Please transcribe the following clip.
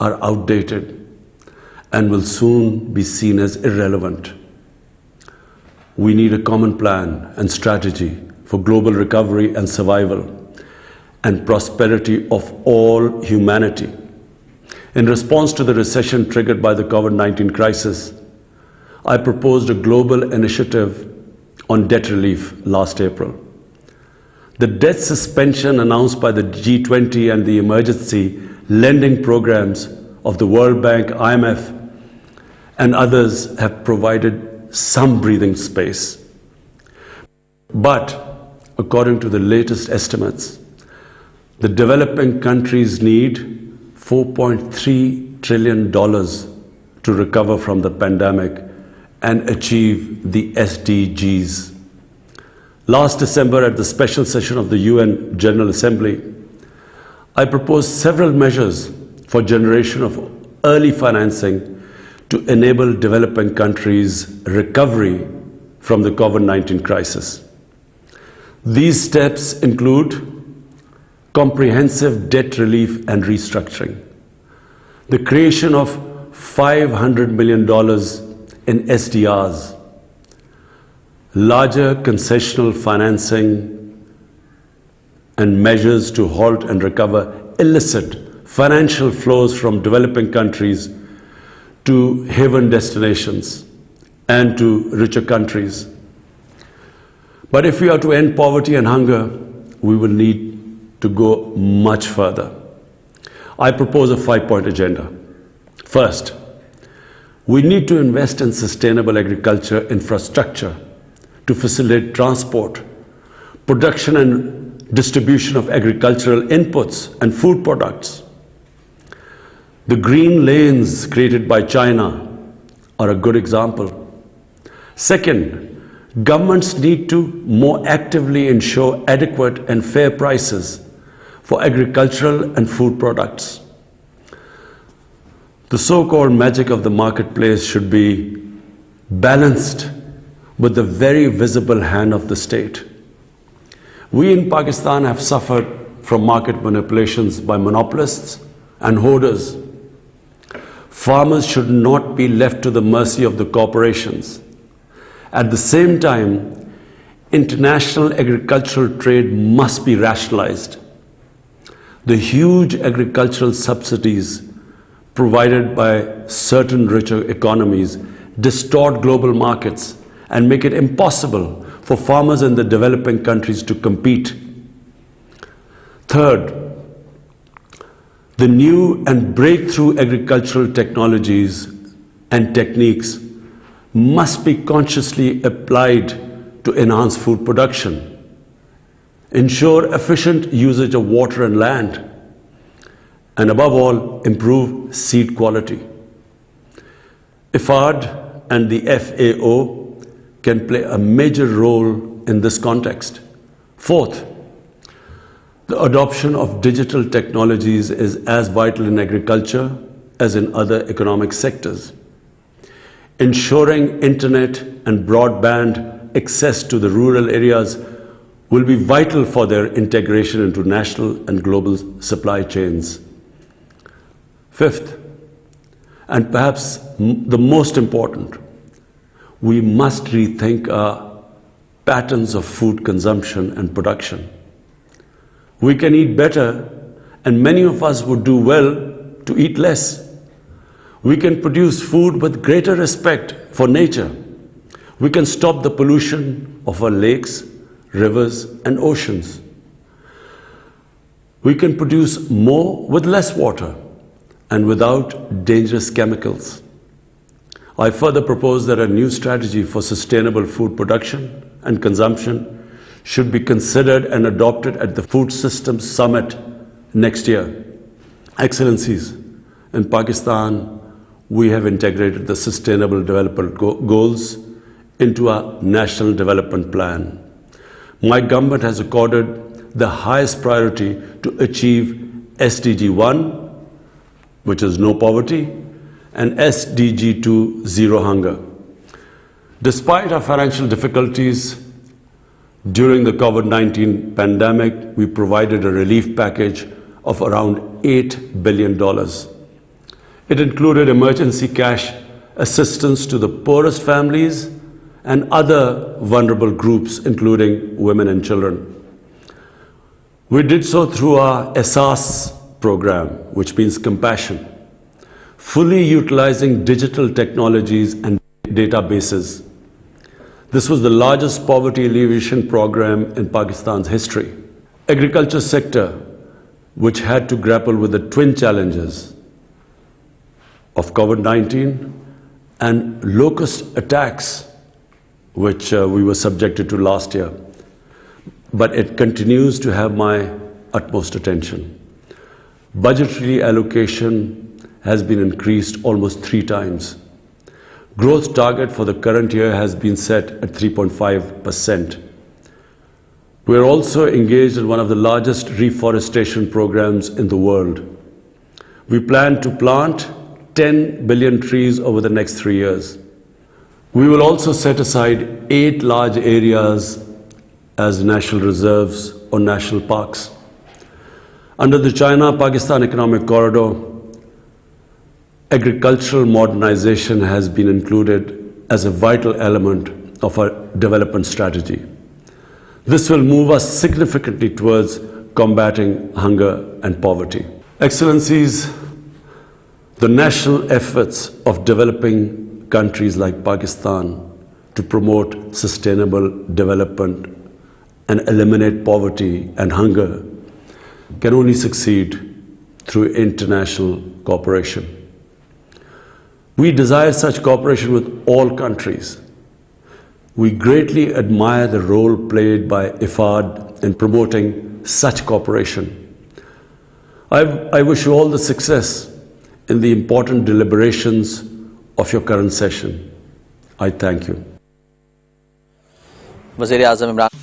are outdated and will soon be seen as irrelevant. We need a common plan and strategy for global recovery and survival and prosperity of all humanity. In response to the recession triggered by the COVID-19 crisis, I proposed a global initiative on debt relief last April. The debt suspension announced by the G20 and the emergency lending programs of the World Bank, IMF, and others have provided some breathing space. But according to the latest estimates, the developing countries need $4.3 trillion to recover from the pandemic and achieve the SDGs. Last December, at the special session of the UN General Assembly, I proposed several measures for generation of early financing to enable developing countries' recovery from the COVID-19 crisis. These steps include comprehensive debt relief and restructuring, the creation of $500 million in SDRs, larger concessional financing, and measures to halt and recover illicit financial flows from developing countries to haven destinations and to richer countries. But if we are to end poverty and hunger, we will need to go much further. I propose a 5-point agenda. First, we need to invest in sustainable agriculture infrastructure to facilitate transport, production and distribution of agricultural inputs and food products. The green lanes created by China are a good example. Second, governments need to more actively ensure adequate and fair prices for agricultural and food products. The so-called magic of the marketplace should be balanced with the very visible hand of the state. We in Pakistan have suffered from market manipulations by monopolists and hoarders. Farmers should not be left to the mercy of the corporations. At the same time, international agricultural trade must be rationalized. The huge agricultural subsidies provided by certain richer economies distort global markets and make it impossible for farmers in the developing countries to compete. Third, the new and breakthrough agricultural technologies and techniques must be consciously applied to enhance food production, ensure efficient usage of water and land, and above all, improve seed quality. IFAD and the FAO can play a major role in this context. Fourth, the adoption of digital technologies is as vital in agriculture as in other economic sectors. Ensuring internet and broadband access to the rural areas will be vital for their integration into national and global supply chains. Fifth, and perhaps the most important, we must rethink our patterns of food consumption and production. We can eat better, and many of us would do well to eat less. We can produce food with greater respect for nature. We can stop the pollution of our lakes, rivers, and oceans. We can produce more with less water and without dangerous chemicals. I further propose that a new strategy for sustainable food production and consumption should be considered and adopted at the Food Systems Summit next year. Excellencies, in Pakistan, we have integrated the Sustainable Development Goals into our National Development Plan. My government has accorded the highest priority to achieve SDG 1, which is no poverty, and SDG 2, zero hunger. Despite our financial difficulties during the COVID-19 pandemic, we provided a relief package of around $8 billion. It included emergency cash assistance to the poorest families and other vulnerable groups, including women and children. We did so through our ESAS program, which means compassion, fully utilizing digital technologies and databases. This was the largest poverty alleviation program in Pakistan's history. Agriculture sector, which had to grapple with the twin challenges of COVID-19 and locust attacks, which we were subjected to last year. But it continues to have my utmost attention. Budgetary allocation has been increased almost 3 times. Growth target for the current year has been set at 3.5%. We are also engaged in one of the largest reforestation programs in the world. We plan to plant 10 billion trees over the next 3 years. We will also set aside 8 large areas as national reserves or national parks. Under the China-Pakistan Economic Corridor, agricultural modernization has been included as a vital element of our development strategy. This will move us significantly towards combating hunger and poverty. Excellencies, the national efforts of developing countries like Pakistan to promote sustainable development and eliminate poverty and hunger can only succeed through international cooperation. We desire such cooperation with all countries. We greatly admire the role played by IFAD in promoting such cooperation. I wish you all the success in the important deliberations of your current session. I thank you. Wazir-e-Azam Imran